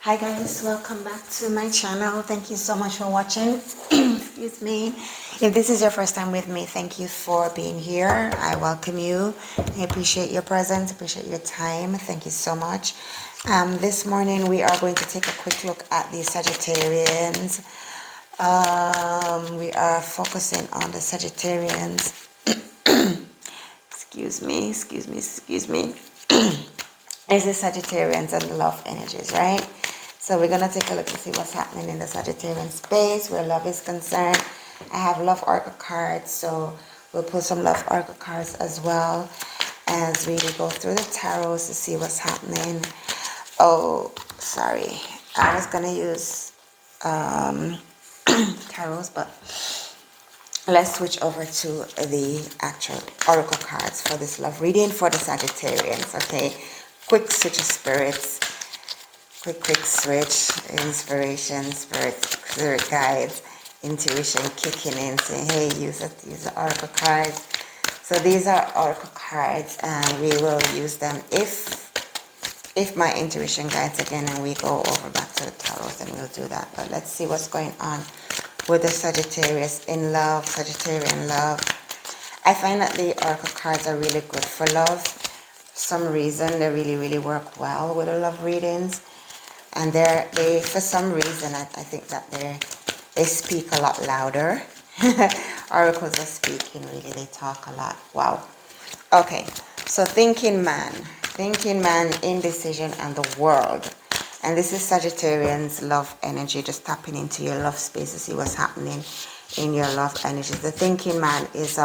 Hi guys, welcome back to my channel. Thank you so much for watching. Excuse me. If this is your first time with me, thank you for being here. I welcome you. I appreciate your presence, appreciate your time. Thank you so much. This morning we are going to take a quick look at the Sagittarians. We are focusing on the Sagittarians. Excuse me. Is the Sagittarians and the love energies, right? So we're going to take a look to see what's happening in the Sagittarian space where love is concerned. I have love oracle cards, so we'll pull some love oracle cards as well as we go through the tarot to see what's happening. Oh, sorry. I was going to use tarots, but let's switch over to the actual oracle cards for this love reading for the Sagittarians, okay? Quick switch of spirits. Quick switch. Inspiration, spirit guides, intuition kicking in, saying, hey, use the oracle cards. So these are oracle cards, and we will use them if my intuition guides again, and we go over back to the tarot, then we'll do that. But let's see what's going on with the Sagittarius in love, Sagittarian love. I find that the oracle cards are really good for love. For some reason, they really work well with the love readings. And they for some reason, I think that they speak a lot louder. Oracles are speaking, really, they talk a lot. Wow. Okay, so thinking man, indecision, and the world. And this is Sagittarian's love energy, just tapping into your love space to see what's happening in your love energy. The thinking man is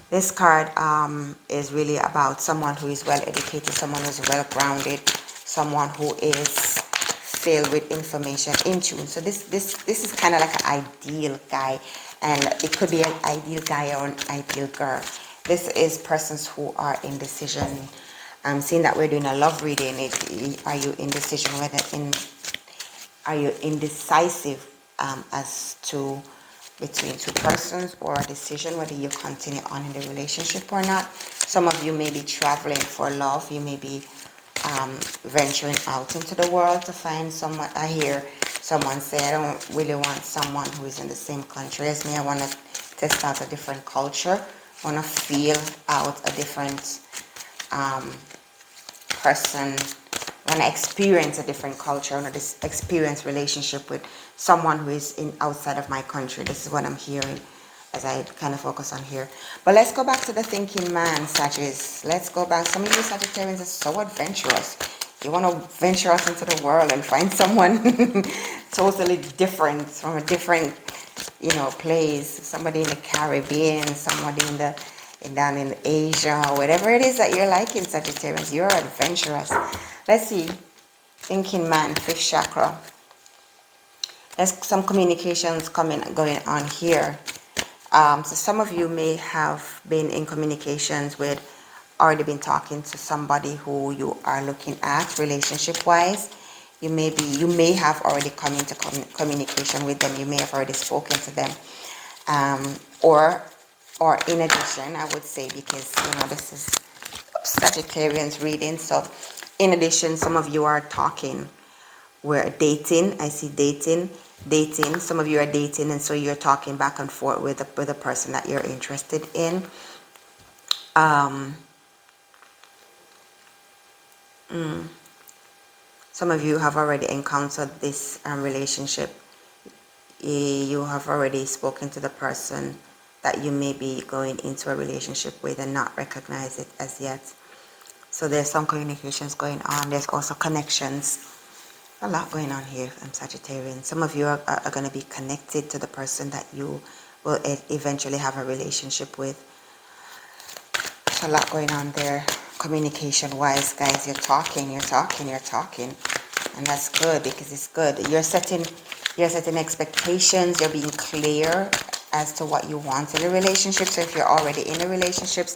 this card is really about someone who is well educated, someone who is well grounded, someone who is filled with information, in tune. So this is kind of like an ideal guy, and it could be an ideal guy or an ideal girl. This is persons who are in decision. Seeing that we're doing a love reading, are you in decision? Are you indecisive as to between two persons, or a decision whether you continue on in the relationship or not? Some of you may be traveling for love. You may be venturing out into the world to find someone. I hear someone say, I don't really want someone who is in the same country as me. I want to test out a different culture. I want to feel out a different person. I want to experience a different culture. I want to experience relationship with someone who is outside of my country. This is what I'm hearing as I kind of focus on here. But let's go back to the thinking man, Sagittarius. Let's go back. Some of you Sagittarians are so adventurous. You want to venture out into the world and find someone totally different, from a different, place. Somebody in the Caribbean, somebody down in Asia, whatever it is that you're liking, Sagittarians. You're adventurous. Let's see. Thinking man, fifth chakra. There's some communications going on here. So some of you may have been in communications with, already been talking to somebody who you are looking at relationship-wise. You may have already come into communication with them. You may have already spoken to them. Or in addition, I would say, because, this is Sagittarians reading. So in addition, some of you are talking. We're dating. I see dating. Some of you are dating, and so you're talking back and forth with a person that you're interested in. Some of you have already encountered this relationship. You have already spoken to the person that you may be going into a relationship with and not recognize it as yet. So there's some communications going on. There's also connections. A lot going on here, Sagittarian. Some of you are going to be connected to the person that you will eventually have a relationship with. There's a lot going on there, communication-wise, guys. You're talking. And that's good, because it's good. You're setting expectations. You're being clear as to what you want in a relationship. So if you're already in a relationship,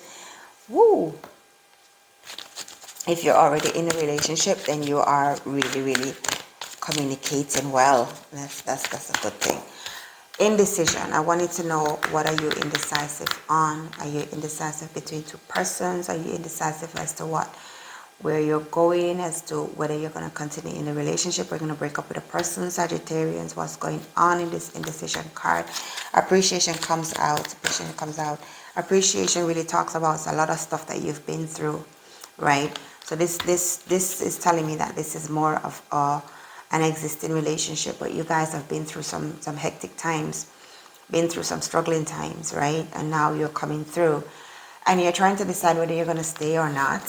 if you're already in a relationship, then you are really communicating well. That's a good thing. Indecision. I wanted to know, what are you indecisive on? Are you indecisive between two persons? Are you indecisive as to what where you're going, as to whether you're going to continue in the relationship or you're going to break up with a person. Sagittarians, what's going on in this indecision card. Appreciation comes out. Appreciation comes out. Appreciation really talks about a lot of stuff that you've been through, right? So this is telling me that this is more of an existing relationship, but you guys have been through some hectic times, been through some struggling times, right? And now you're coming through, and you're trying to decide whether you're going to stay or not.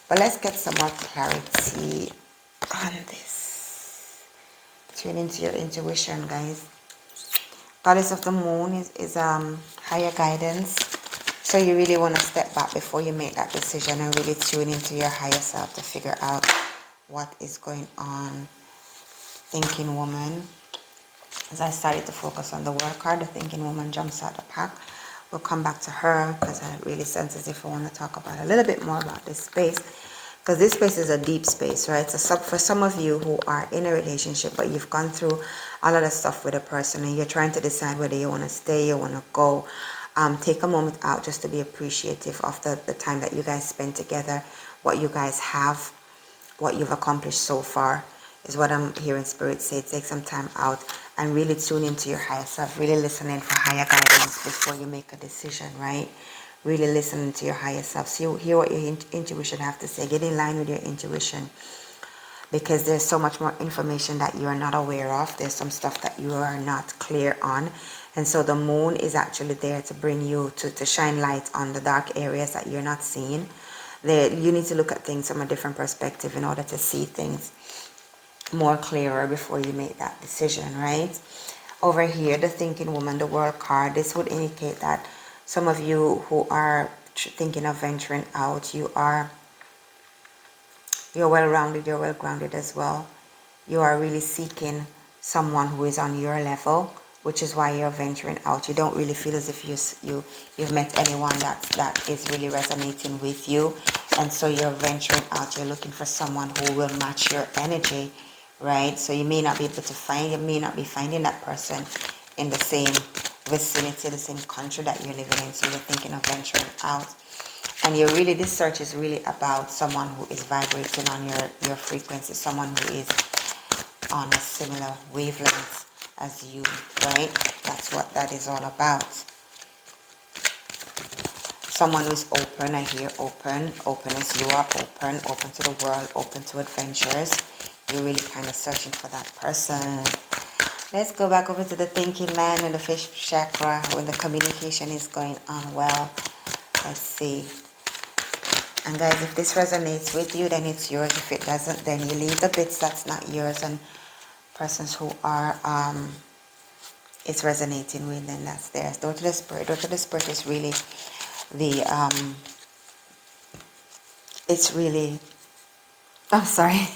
But let's get some more clarity on this. Tune into your intuition, guys. Goddess of the Moon is higher guidance. So you really want to step back before you make that decision and really tune into your higher self to figure out what is going on. Thinking Woman. As I started to focus on the World card, the Thinking Woman jumps out the pack. We'll come back to her because I really sense as if I want to talk about a little bit more about this space, because this space is a deep space, right? So for some of you who are in a relationship but you've gone through a lot of stuff with a person and you're trying to decide whether you want to stay, you want to go, take a moment out just to be appreciative of the time that you guys spent together, what you guys have, what you've accomplished so far, is what I'm hearing Spirit say. Take some time out and really tune into your higher self, really listening for higher guidance before you make a decision, right? Really listening to your higher self. So you hear what your intuition have to say. Get in line with your intuition, because there's so much more information that you are not aware of. There's some stuff that you are not clear on. And so the moon is actually there to bring you to shine light on the dark areas that you're not seeing. You need to look at things from a different perspective in order to see things more clearer before you make that decision, right? Over here, the Thinking Woman, the World card, this would indicate that some of you who are thinking of venturing out, you're well-rounded, you're well-grounded as well. You are really seeking someone who is on your level, which is why you're venturing out. You don't really feel as if you've met anyone that is really resonating with you, and so you're venturing out. You're looking for someone who will match your energy, right? So you may not be able to be finding that person in the same vicinity, the same country that you're living in. So you're thinking of venturing out, and this search is really about someone who is vibrating on your frequency, someone who is on a similar wavelength as you, right? That's what that is all about. Someone who is open. I hear open, openness. You are open to the world, open to adventures. You're really kind of searching for that person. Let's go back over to the Thinking Man and the Fish chakra, when the communication is going on well. Let's see. And guys, if this resonates with you, then it's yours. If it doesn't, then you leave the bits that's not yours. And persons who are it's resonating with, then that's theirs. Door to the Spirit. Door to the Spirit is really the it's really, I'm sorry.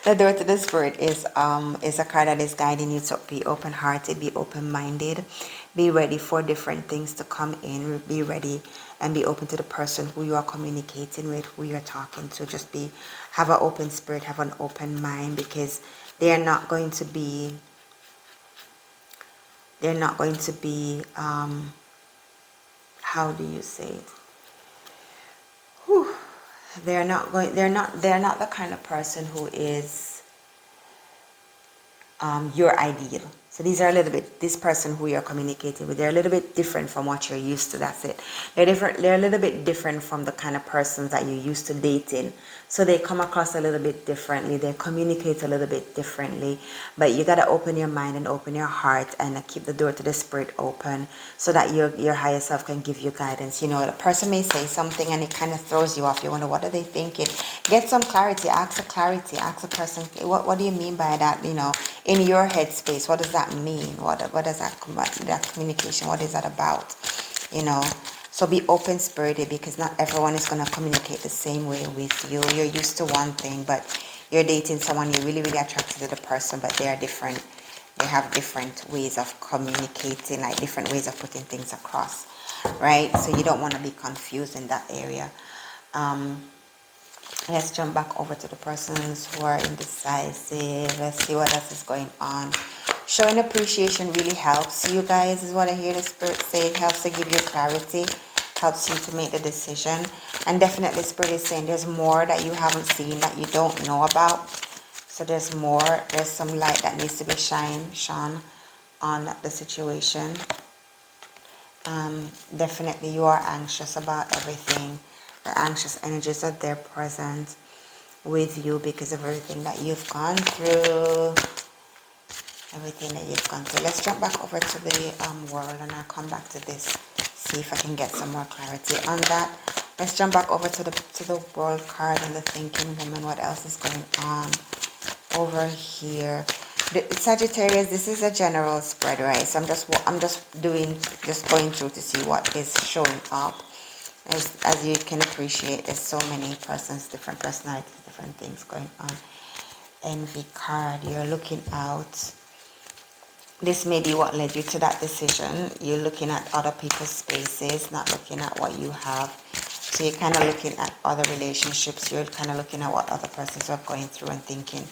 The Door to the Spirit is a card that is guiding you to be open-hearted, be open-minded, be ready for different things to come in, be ready and be open to the person who you are communicating with, who you're talking to. Just have an open spirit, have an open mind, because they're not going to be how do you say it? Whew. They're not the kind of person who is your ideal. So this person who you're communicating with, they're a little bit different from what you're used to. That's it. They're a little bit different from the kind of persons that you're used to dating. So they come across a little bit differently. They communicate a little bit differently. But you got to open your mind and open your heart and keep the door to the Spirit open, so that your higher self can give you guidance. You know, the person may say something and it kind of throws you off. You wonder, what are they thinking? Get some clarity. Ask a person, what do you mean by that? You know, in your headspace, what does that mean? What does that communication, what is that about? You know, so be open spirited, because not everyone is going to communicate the same way with you. You're used to one thing, but you're dating someone, you're really attracted to the person, but they are different. They have different ways of communicating, like different ways of putting things across, right? So you don't want to be confused in that area. Let's jump back over to the persons who are indecisive. Let's see what else is going on. Showing appreciation really helps you guys, is what I hear the Spirit say. It helps to give you clarity. helps you to make the decision. And definitely Spirit is saying there's more that you haven't seen, that you don't know about. So there's more, there's some light that needs to be shone on the situation. Definitely you are anxious about everything. The anxious energies are there present with you because of everything that you've gone through. Everything that you've gone through. Let's jump back over to the world, and I'll come back to this. See if I can get some more clarity on that. Let's jump back over to the world card and the thinking woman. What else is going on over here? The Sagittarius, this is a general spread, right? So I'm just going through to see what is showing up. As you can appreciate, there's so many persons, different personalities, different things going on. Envy card, you're looking out. This may be what led you to that decision. You're looking at other people's spaces, not looking at what you have. So you're kind of looking at other relationships. You're kind of looking at what other persons are going through and thinking,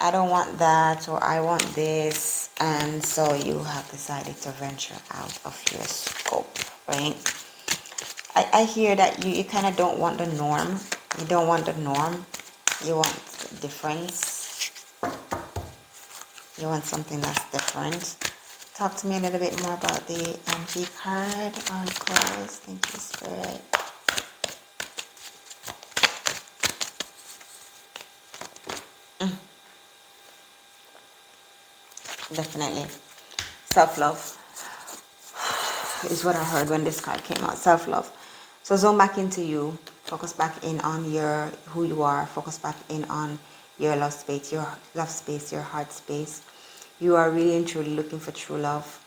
I don't want that, or I want this. And so you have decided to venture out of your scope, right? I hear that you kind of don't want the norm. You don't want the norm. You want difference. You want something that's different. Talk to me a little bit more about the MP card. Aquarius, thank you, Spirit. Definitely. Self-love is what I heard when this card came out. Self-love. So zone back into you. Focus back in on who you are. Focus back in on your love space, your heart space. You are really and truly looking for true love.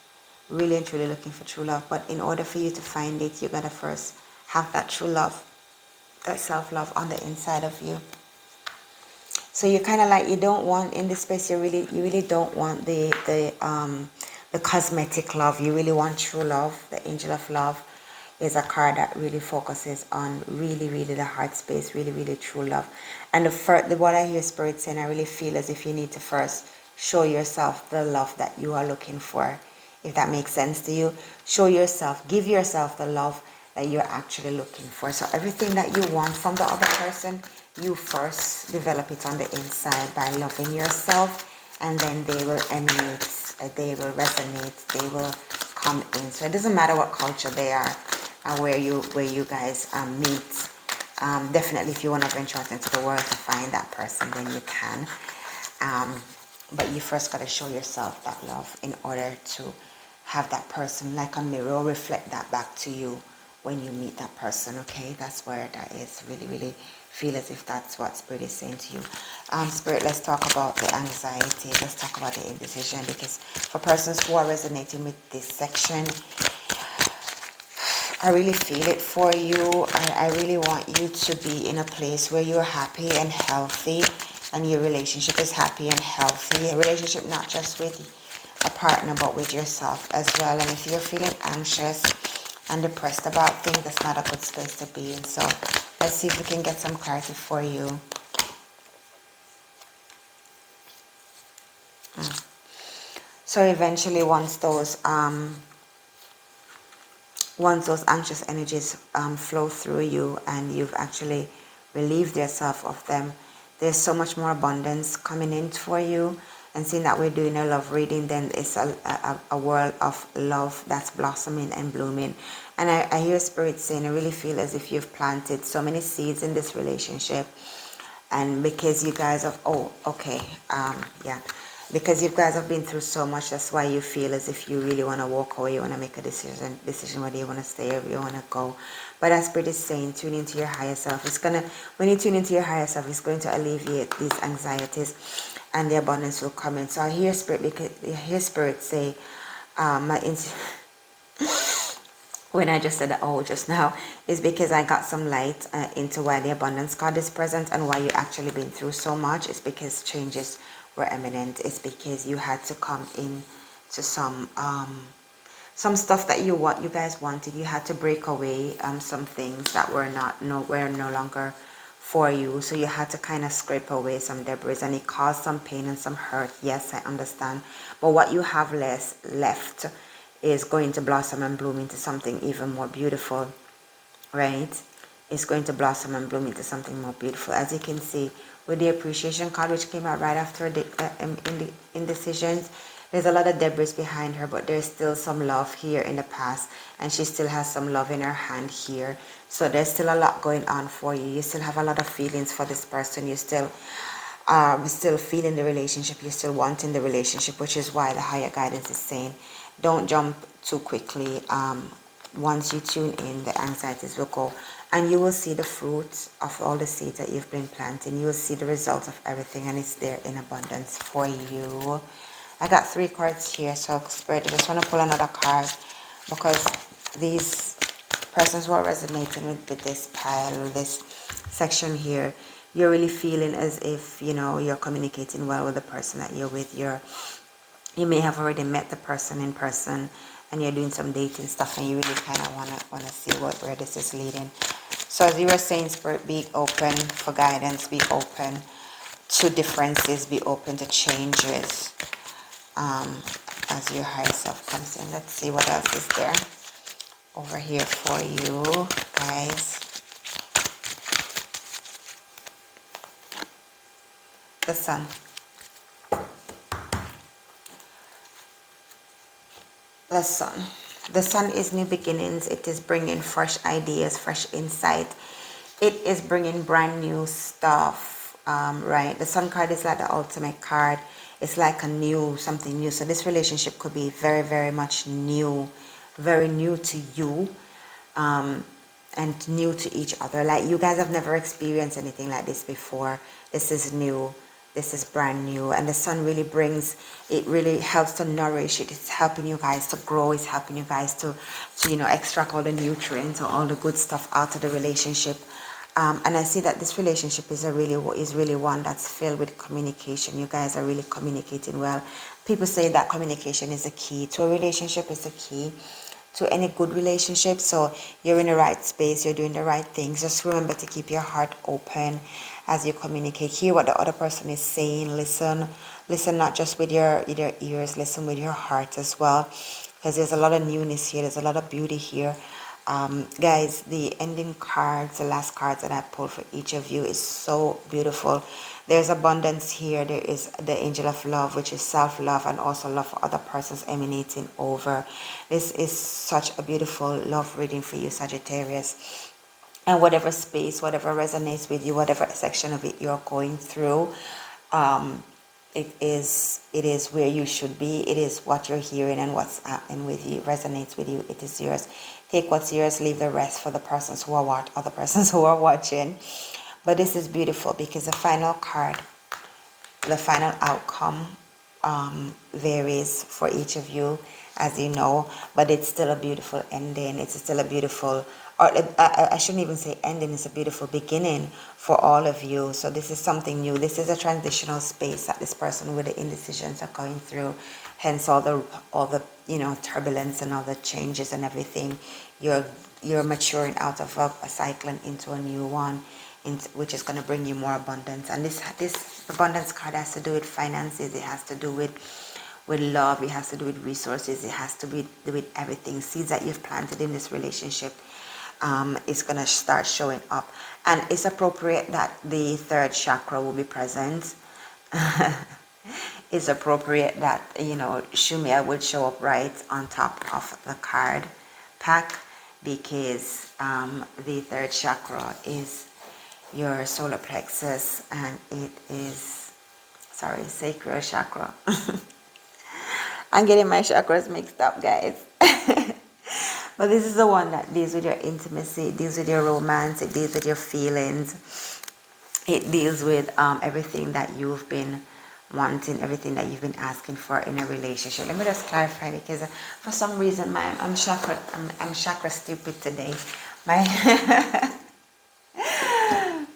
Really and truly looking for true love. But in order for you to find it, you gotta first have that true love, that self-love on the inside of you. So you're kind of like, you don't want in this space, you really don't want the cosmetic love. You really want true love. The angel of love is a card that really focuses on really the heart space, really true love. And what I hear Spirit saying, I really feel as if you need to first show yourself the love that you are looking for. If that makes sense to you, show yourself, give yourself the love that you're actually looking for. So everything that you want from the other person, you first develop it on the inside by loving yourself, and then they will emanate, they will resonate, they will come in. So it doesn't matter what culture they are, where you guys meet. Definitely, if you want to venture out into the world to find that person, then you can. But you first got to show yourself that love in order to have that person, like a mirror, reflect that back to you when you meet that person. Okay, that's where that is. Really feel as if that's what Spirit is saying to you. Spirit, let's talk about the anxiety. Let's talk about the indecision, because for persons who are resonating with this section, I really feel it for you. I really want you to be in a place where you're happy and healthy, and your relationship is happy and healthy. A relationship not just with a partner, but with yourself as well. And if you're feeling anxious and depressed about things, that's not a good space to be in. So let's see if we can get some clarity for you. So eventually, once those anxious energies flow through you and you've actually relieved yourself of them, there's so much more abundance coming in for you. And seeing that we're doing a love reading, then it's a world of love that's blossoming and blooming. And I hear Spirit saying, I really feel as if you've planted so many seeds in this relationship. And because you guys have, because you guys have been through so much, that's why you feel as if you really want to walk away. You want to make a decision whether you want to stay or you want to go. But as Spirit is saying, tune into your higher self. When you tune into your higher self, it's going to alleviate these anxieties, and the abundance will come in. So I hear Spirit say, when I just said just now, is because I got some light into why the abundance card is present and why you actually been through so much. It's because changes were imminent. It's because you had to come in to some stuff that you guys wanted. You had to break away some things that were no longer for you. So you had to kind of scrape away some debris, and it caused some pain and some hurt. Yes, I understand. But what you have left is going to blossom and bloom into something even more beautiful, right? It's going to blossom and bloom into something more beautiful. As you can see with the appreciation card, which came out right after the indecisions, there's a lot of debris behind her, but there's still some love here in the past, and she still has some love in her hand here. So there's still a lot going on for you. You still have a lot of feelings for this person. You still feeling the relationship. You're still wanting the relationship, which is why the higher guidance is saying don't jump too quickly. Once you tune in, the anxieties will go, and you will see the fruits of all the seeds that you've been planting. You will see the results of everything, and it's there in abundance for you. I got 3 cards here, so Spirit, I just want to pull another card, because these persons who are resonating with this pile, this section here, you're really feeling as if, you know, you're communicating well with the person that you're with. You may have already met the person in person, and you're doing some dating stuff, and you really kind of want to see where this is leading. So as you were saying, Spirit, be open for guidance, be open to differences, be open to changes. As your higher self comes in. Let's see what else is there over here for you guys. The Sun. The Sun. The Sun is new beginnings. It is bringing fresh ideas, fresh insight. It is bringing brand new stuff, right? The Sun card is like the ultimate card. It's like something new. So this relationship could be very, very much new, very new to you, and new to each other. Like, you guys have never experienced anything like this before. This is new. This is brand new. And the Sun really really helps to nourish it. It's helping you guys to grow. It's helping you guys to extract all the nutrients or all the good stuff out of the relationship. And I see that this relationship is really one that's filled with communication. You guys are really communicating well. People say that communication is the key to a relationship, is the key to any good relationship. So you're in the right space, you're doing the right things. Just remember to keep your heart open as you communicate. Hear what the other person is saying. Listen not just with your ears, listen with your heart as well, because there's a lot of newness here, there's a lot of beauty here. Guys, the ending cards, the last cards that I pulled for each of you is so beautiful. There's abundance here. There is the angel of love, which is self-love and also love for other persons emanating over. This is such a beautiful love reading for you, Sagittarius. And whatever space, whatever resonates with you, whatever section of it you're going through, it is where you should be. It is what you're hearing, and what's happening with you resonates with you. It is yours. Take what's yours, leave the rest for the persons who are other persons who are watching. But this is beautiful, because the final card, the final outcome varies for each of you, as you know, but it's still a beautiful ending. It's still a beautiful, or I shouldn't even say ending, it's a beautiful beginning for all of you. So this is something new. This is a transitional space that this person with the indecisions are going through. Hence all the turbulence and all the changes and everything. You're maturing out of a cycle and into a new one, which is going to bring you more abundance. And this abundance card has to do with finances. It has to do with love. It has to do with resources. It has to do with everything. Seeds that you've planted in this relationship is going to start showing up. And it's appropriate that the 3rd chakra will be present. It's appropriate that, Shumia would show up right on top of the card pack, because the 3rd chakra is your solar plexus, and it is, sacral chakra. I'm getting my chakras mixed up, guys. But this is the one that deals with your intimacy, it deals with your romance, it deals with your feelings, it deals with everything that you've been wanting, everything that you've been asking for in a relationship. Let me just clarify, because for some reason I'm chakra stupid today.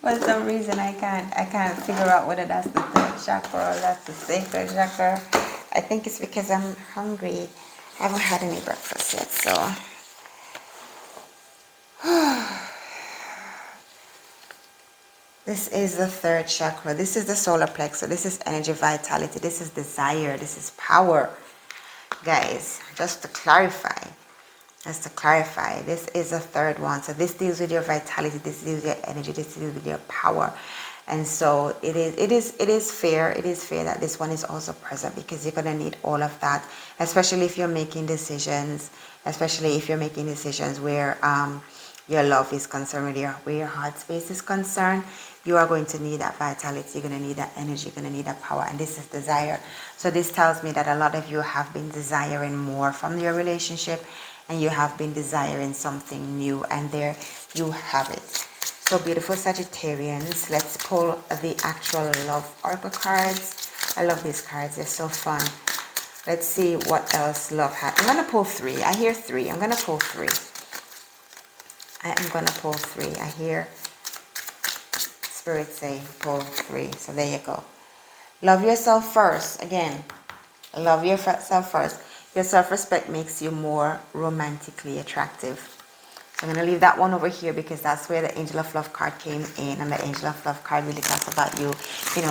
For some reason I can't figure out whether that's the 3rd chakra or that's the sacral chakra. I think it's because I'm hungry. I haven't had any breakfast yet, so this is the 3rd chakra. This is the solar plexus. This is energy, vitality. This is desire. This is power. guys, just to clarify, this is a third one. So this deals with your vitality, this deals with your energy, this deals with your power. And so it is fair that this one is also present, because you're going to need all of that, especially if you're making decisions, where your love is concerned, where your heart space is concerned. You are going to need that vitality, you're going to need that energy, you're going to need that power, and this is desire. So this tells me that a lot of you have been desiring more from your relationship, and you have been desiring something new, and there you have it. So beautiful Sagittarians, let's pull the actual love oracle cards. I love these cards, they're so fun. Let's see what else love has. I'm going to pull 3. I hear 3. I'm going to pull 3. I hear Spirit say pull 3. So there you go. Love yourself first. Again, love yourself first. Your self-respect makes you more romantically attractive. So I'm going to leave that one over here, because that's where the Angel of Love card came in. And the Angel of Love card really talks about you,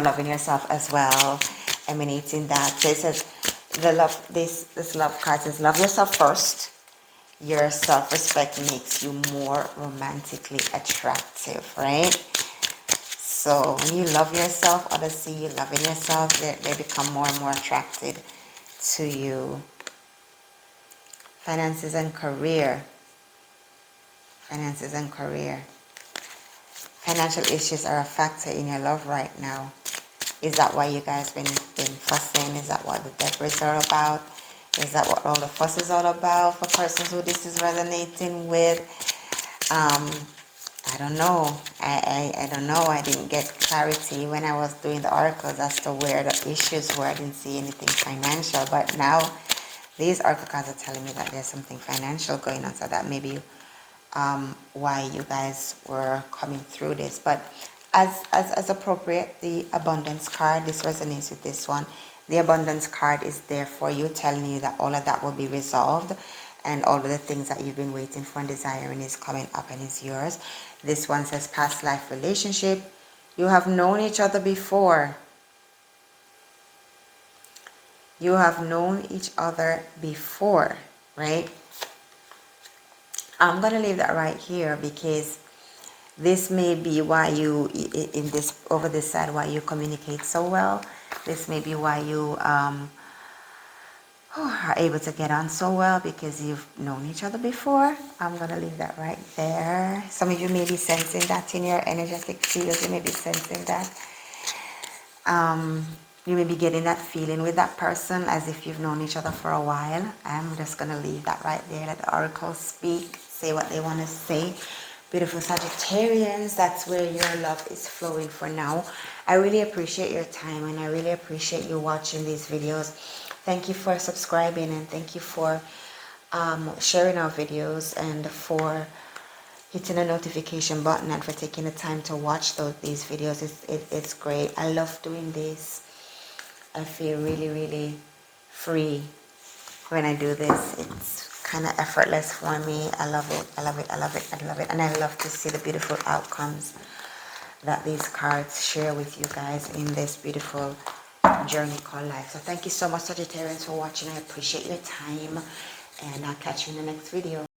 loving yourself as well, emanating that. So it says, this love card says, love yourself first. Your self-respect makes you more romantically attractive, right? So when you love yourself, others see you loving yourself, they become more and more attracted to you. Finances and career. Financial issues are a factor in your love right now. Is that why you guys been fussing? Is that what the debris are about? Is that what all the fuss is all about for persons who this is resonating with? I don't know. I don't know. I didn't get clarity when I was doing the oracles as to where the issues were. I didn't see anything financial. But now these oracle cards are telling me that there's something financial going on. So that may be why you guys were coming through this. But as appropriate, the abundance card, this resonates with this one. The abundance card is there for you, telling you that all of that will be resolved, and all of the things that you've been waiting for and desiring is coming up and is yours. This one says past life relationship. You have known each other before. You have known each other before, right? I'm going to leave that right here, because this may be why you, in this, over this side, why you communicate so well. This may be why you are able to get on so well, because you've known each other before. I'm going to leave that right there. Some of you may be sensing that in your energetic field. You may be sensing that. You may be getting that feeling with that person as if you've known each other for a while. I'm just going to leave that right there. Let the oracles speak, say what they want to say. Beautiful Sagittarians, that's where your love is flowing for now. I really appreciate your time, and I really appreciate you watching these videos. Thank you for subscribing, and thank you for sharing our videos, and for hitting the notification button, and for taking the time to watch these videos. It's great. I love doing this. I feel really, really free when I do this. It's kind of effortless for me. I love it. I love it. I love it. I love it. And I love to see the beautiful outcomes that these cards share with you guys in this beautiful journey called life. So thank you so much, Sagittarians, for watching. I appreciate your time, and I'll catch you in the next video.